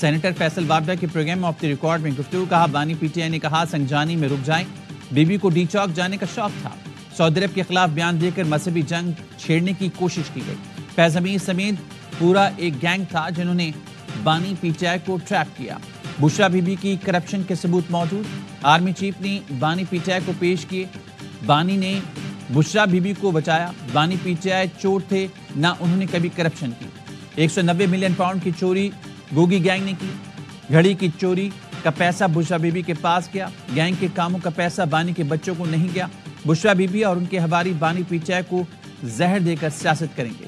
Senator Faisal وابڈا کے programme of the record میں گفتگو کہا بانی پی ٹی آئی نے کہا سنجانی میں رک جائیں، بی بی کو ڈی چوک جانے کا شوق تھا، سعودی عرب کے خلاف بیان دے کر مذہبی جنگ چھیڑنے کی کوشش کی گئی، فیض حمید سمیت پورا ایک گینگ تھا جنہوں نے بانی پی ٹی آئی کو ٹریپ کیا، بشرا بی بی کی کرپشن کے ثبوت موجود، آرمی چیف نے بانی پی ٹی آئی کو پیش کیے، بانی نے بشرا بی بی کو بچایا، بانی پی ٹی آئی چور تھے نہ انہوں نے کبھی کرپشن کی، 190 ملین پاؤنڈ کی چوری گوگی گینگ نے کی، گھڑی کی چوری کا پیسہ بشرا بی بی کے پاس گیا، گینگ کے کاموں کا پیسہ بانی کے بچوں کو نہیں گیا، بشرا بی بی اور ان کے حواری بانی پی ٹی آئی کو زہر دے کر سیاست کریں گے۔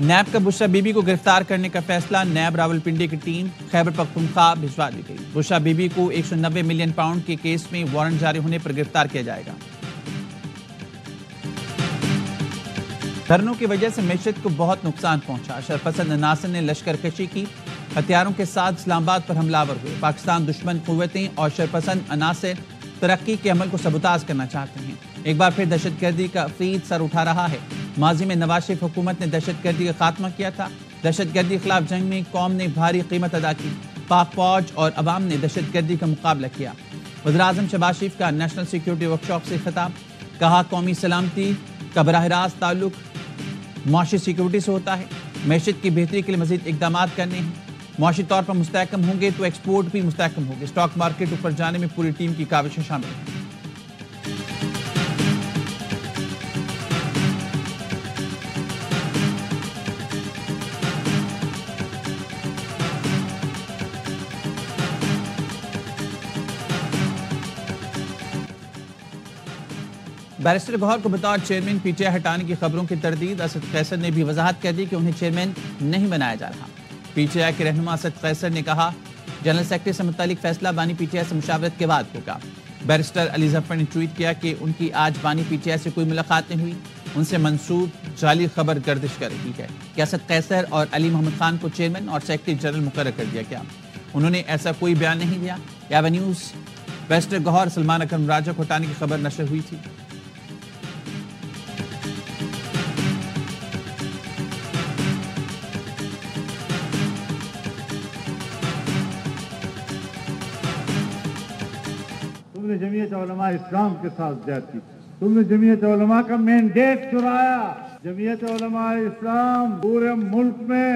نیب کا بشرا بی بی کو گرفتار کرنے کا فیصلہ، نیب راولپنڈی کی ٹیم خیبر پختونخوا بھجوا دی گئی، بشرا بی بی کو 190 ملین پاؤنڈ کے کیس میں وارنٹ جاری ہونے پر گرفتار کیا جائے گا۔ دھرنوں کی وجہ سے معیشت کو بہت نقصان پہنچا، شرپسند عناصر نے لشکر کشی کی، ہتھیاروں کے ساتھ اسلام آباد پر حملہ آور ہوئے، پاکستان دشمن قوتیں اور شرپسند عناصر ترقی کے عمل کو سبوتاژ کرنا چاہتے ہیں، ایک بار پھر دہشت گردی کا فریض سر اٹھا رہا ہے، ماضی میں نواز شریف حکومت نے دہشت گردی کا خاتمہ کیا تھا، دہشت گردی کے خلاف جنگ میں قوم نے بھاری قیمت ادا کی، پاک فوج اور عوام نے دہشت گردی کا مقابلہ کیا۔ وزیراعظم شہباز شریف کا نیشنل سیکیورٹی ورکشاپ سے خطاب، کہا قومی سلامتی کا براہ راست تعلق معاشی سیکیورٹی سے ہوتا ہے، معیشت کی بہتری کے لیے مزید اقدامات کرنے ہیں، معاشی طور پر مستحکم ہوں گے تو ایکسپورٹ بھی مستحکم ہوگی، اسٹاک مارکیٹ اوپر جانے میں پوری ٹیم کی کاوشیں شامل ہیں۔ بیرسٹر گوہر کو بطور چیئرمین پی ٹی آئی ہٹانے کی خبروں کی تردید، اسد قیصر نے بھی وضاحت کر دی کہ انہیں چیئرمین نہیں بنایا جا رہا۔ پی ٹی آئی کے رہنما اسد قیصر نے کہا جنرل سیکرٹری سے متعلق فیصلہ بانی پی ٹی آئی سے مشاورت کے بعد ہوگا۔ بیرسٹر علی ظفر نے ٹویٹ کیا کہ ان کی آج بانی پی ٹی آئی سے کوئی ملاقات نہیں ہوئی، ان سے منسوب جعلی خبر گردش کر رہی ہے کہ اسد قیصر اور علی محمد خان کو چیئرمین اور سیکرٹری جنرل مقرر کر دیا گیا، انہوں نے ایسا کوئی بیان نہیں دیا۔ ایون نیوز بیرسٹر گوہر سلمان اکرم راجہ کو ہٹانے کی خبر نشر ہوئی تھی۔ تم نے جمعیت علماء اسلام کے ساتھ زیادتی کی، تم نے جمعیت علماء کا مینڈیٹ چرایا، جمعیت علماء اسلام پورے ملک میں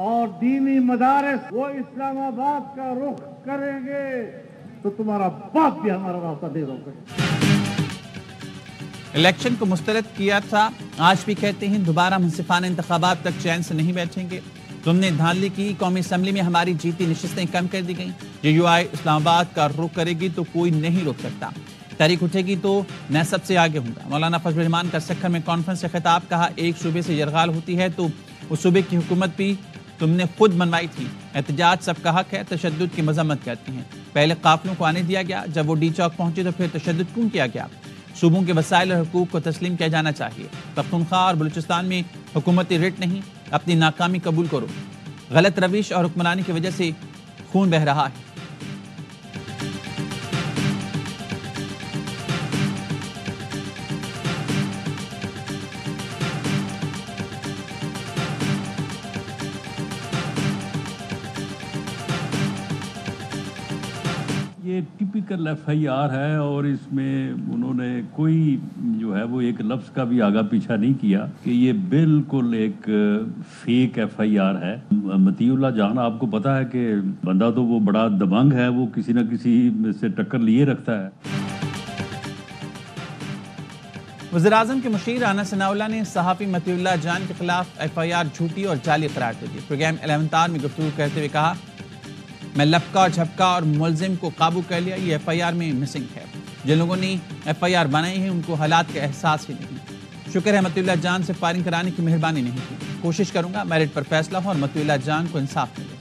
اور دینی مدارس وہ اسلام آباد کا رخ کریں گے تو تمہارا باپ بھی ہمارا راستہ دے دو گے۔ الیکشن کو مسترد کیا تھا، آج بھی کہتے ہیں دوبارہ منصفانہ انتخابات تک چین سے نہیں بیٹھیں گے، تم نے دھاندلی کی، قومی اسمبلی میں ہماری جیتی نشستیں کم کر دی گئیں، جے یو آئی اسلام آباد کا رخ کرے گی تو کوئی نہیں روک سکتا، تحریک اٹھے گی تو میں سب سے آگے ہوں گا۔ مولانا فضل الرحمان کا سکھر میں کانفرنس سے خطاب، کہا ایک صوبے سے یرغال ہوتی ہے تو اس صوبے کی حکومت بھی تم نے خود منوائی تھی، احتجاج سب کا حق ہے، تشدد کی مذمت کرتے ہیں، پہلے قافلوں کو آنے دیا گیا، جب وہ ڈی چوک پہنچے تو پھر تشدد کیوں کیا گیا؟ صوبوں کے وسائل اور حقوق کو تسلیم کیا جانا چاہیے، پختونخوا اور بلوچستان میں حکومتی رٹ نہیں، اپنی ناکامی قبول کرو، غلط روش اور حکمرانی کی وجہ سے خون بہہ رہا ہے۔ یہ ٹپیکل ایف آئی آر ہے اور اس میں انہوں نے کوئی جو ہے وہ ایک لفظ کا بھی آگا پیچھا نہیں کیا کہ یہ بالکل ایک فیک ایف آئی آر ہے۔ مطیع اللہ جان آپ کو پتا ہے کہ بندہ تو وہ بڑا دبنگ ہے، وہ کسی نہ کسی سے ٹکر لیے رکھتا ہے۔ وزیراعظم کے مشیر رانا ثناءاللہ نے صحافی مطیع اللہ جان کے خلاف ایف آئی آر جھوٹی اور جعلی قرار دے دی۔ پروگرام 11 آر میں گفتگو کرتے ہوئے کہا میں لپکا اور جھپکا اور ملزم کو قابو کر لیا، یہ ایف آئی آر میں مسنگ ہے، جن لوگوں نے ایف آئی آر بنائی ہے ان کو حالات کا احساس ہی نہیں۔ شکر ہے مطیع اللہ جان سے فائرنگ کرانے کی مہربانی نہیں کی، کوشش کروں گا میرٹ پر فیصلہ ہو اور مطیع اللہ جان کو انصاف ملے۔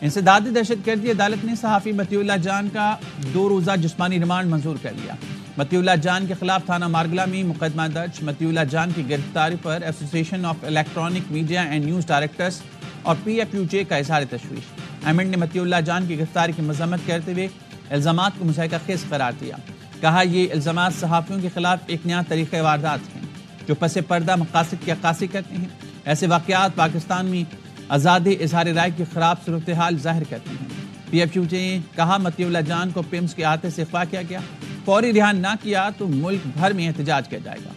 انسدادی دہشت گردی عدالت نے صحافی مطیع اللہ جان کا 2 روزہ جسمانی ریمانڈ منظور کر لیا۔ مطیع اللہ جان کے خلاف تھانہ مارگلہ میں مقدمہ درج۔ مطیع اللہ جان کی گرفتاری پر ایسوسی ایشن of electronic media and news directors اور PFUJ کا اظہار تشویش۔ ایمنڈ نے مطیع اللہ جان کی گرفتاری کی مذمت کرتے ہوئے الزامات کو مضحکہ خیز قرار دیا۔ کہا یہ الزامات صحافیوں کے خلاف ایک نیا طریقہ واردات ہیں جو پس پردہ مقاصد کی عکاسی کرتے ہیں۔ ایسے واقعات پاکستان میں آزاد اظہار رائے کی خراب صورتحال ظاہر کرتی ہیں۔ PFUJ نے کہا مطیع اللہ جان کو پیمز کے احاطے سے اغوا کیا گیا، فوری رہا نہ کیا تو ملک بھر میں احتجاج کیا جائے گا۔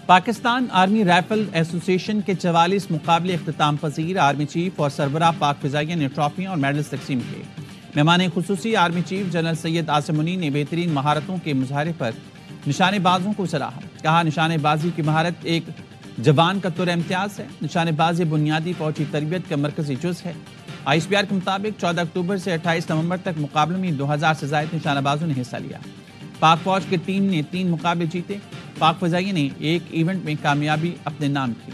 پاکستان آرمی رائفل ایسوسی ایشن کے 44 مقابلے اختتام پذیر۔ آرمی چیف اور سربراہ پاک فضائیہ نے ٹرافیاں اور میڈلز تقسیم کیے۔ مہمان خصوصی army chief general Syed Asim منی نے بہترین مہارتوں کے مظاہرے پر نشانے بازوں کو سراہا۔ کہا نشانے بازی کی مہارت ایک جوان کا طور امتیاز ہے۔ نشانے بازی بنیادی فوجی تربیت کا مرکزی جز ہے۔ ISPR کے مطابق 14 اکتوبر سے 28 نومبر تک مقابلوں میں 2000 سے زائد نشانہ بازوں نے حصہ لیا۔ پاک فوج کی ٹیم نے 3 مقابلے جیتے۔ پاک فضائیہ نے ایک ایونٹ میں کامیابی اپنے نام کی۔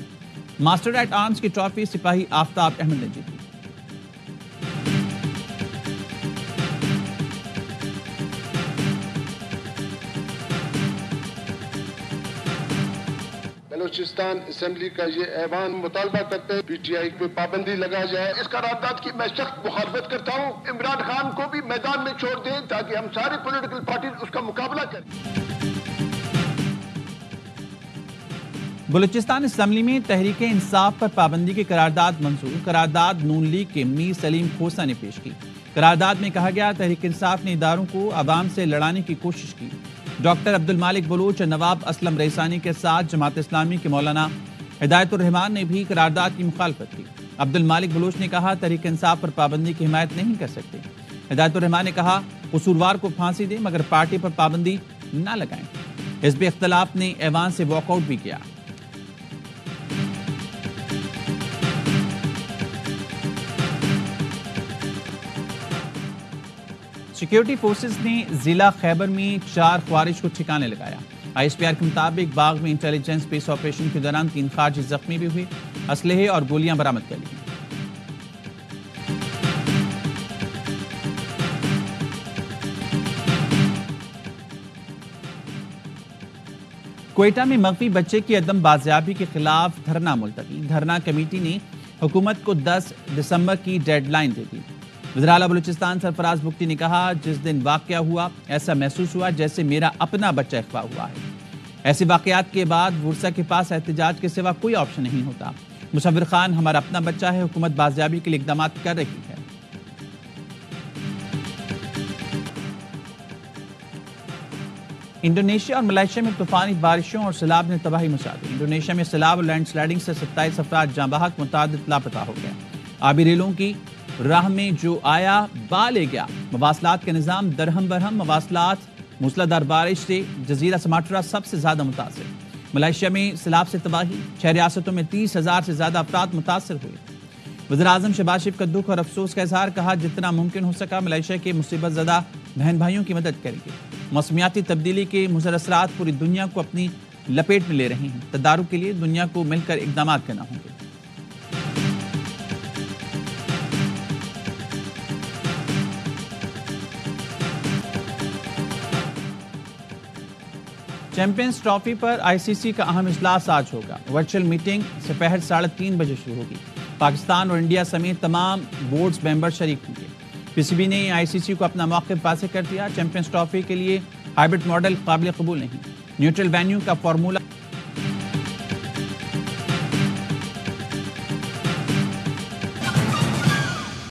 ماسٹر ایٹ آرمز کی ٹرافی سپاہی آفتاب احمد نے جیتی۔ بلوچستان اسمبلی کا یہ ایوان مطالبہ کرتے ہیں PTI پہ پابندی لگا جائے۔ اس قرارداد کی میں سخت مخالفت کرتا ہوں۔ عمران خان کو بھی میدان میں چھوڑ دیں تاکہ ہم ساری پولیٹیکل پارٹی اس کا مقابلہ کریں۔ بلوچستان اسمبلی میں تحریک انصاف پر پابندی کی قرارداد منظور۔ قرارداد نون لیگ کے میر سلیم کھوسہ نے پیش کی۔ قرارداد میں کہا گیا تحریک انصاف نے اداروں کو عوام سے لڑانے کی کوشش کی۔ ڈاکٹر عبدالمالک بلوچ اور نواب اسلم ریسانی کے ساتھ جماعت اسلامی کے مولانا ہدایت الرحمان نے بھی قرارداد کی مخالفت کی۔ عبدالمالک بلوچ نے کہا تحریک انصاف پر پابندی کی حمایت نہیں کر سکتے۔ ہدایت الرحمان نے کہا قصوروار کو پھانسی دیں مگر پارٹی پر پابندی نہ لگائیں۔ حزب اختلاف نے ایوان سے واک آؤٹ بھی کیا۔ سیکیورٹی فورسز نے ضلع خیبر میں 4 خوارج کو ٹھکانے لگایا۔ ISPR کے مطابق باغ میں انٹیلیجنس بیس آپریشن کے دوران 3 خارجی زخمی بھی ہوئے۔ اسلحے اور گولیاں برآمد کر لی گئیں۔ کوئٹہ میں مغوی بچے کی عدم بازیابی کے خلاف دھرنا ملتوی۔ دھرنا کمیٹی نے حکومت کو 10 دسمبر کی ڈیڈ لائن دے دی۔ وزراعلیٰ بلوچستان سرفراز بگٹی نے کہا جس دن واقعہ ہوا ایسا محسوس ہوا جیسے میرا اپنا بچہ اغوا ہوا ہے۔ ایسے واقعات کے بعد ورثہ کے پاس احتجاج کے سوا کوئی آپشن نہیں ہوتا۔ مصور خان ہمارا اپنا بچہ ہے، حکومت بازیابی کے لیے اقدامات کر رہی ہے۔ انڈونیشیا اور ملائیشیا میں طوفانی بارشوں اور سیلاب نے تباہی مچا دی۔ انڈونیشیا میں سیلاب اور لینڈ سلائڈنگ سے 27 افراد جاں بحق، متعدد لاپتہ ہو گئے۔ آبی ریلوں کی راہ میں جو آیا با لے گیا۔ مواصلات کا نظام درہم برہم۔ مواصلات موسلادھار بارش سے جزیرہ سماٹرا سب سے زیادہ متاثر۔ ملائیشیا میں سیلاب سے تباہی، 6 ریاستوں میں 30,000 سے زیادہ افراد متاثر ہوئے۔ وزیراعظم شہباز شریف کا دکھ اور افسوس کا اظہار، کہا جتنا ممکن ہو سکا ملائیشیا کے مصیبت زدہ بہن بھائیوں کی مدد کریں گے۔ موسمیاتی تبدیلی کے مضر اثرات پوری دنیا کو اپنی لپیٹ میں لے رہے ہیں۔ تدارک کے لیے دنیا کو مل کر اقدامات کرنا ہوں گے۔ چیمپئنز ٹرافی پر ICC کا اہم اجلاس آج ہوگا۔ ورچوئل میٹنگ دوپہر 3:30 بجے شروع ہوگی۔ پاکستان اور انڈیا سمیت تمام بورڈز ممبر شریک ہوں گے۔ PCB نے ICC کو اپنا موقف واضح کر دیا۔ چیمپئنز ٹرافی کے لیے ہائبرڈ ماڈل قابل قبول نہیں۔ نیوٹرل وینیو کا فارمولہ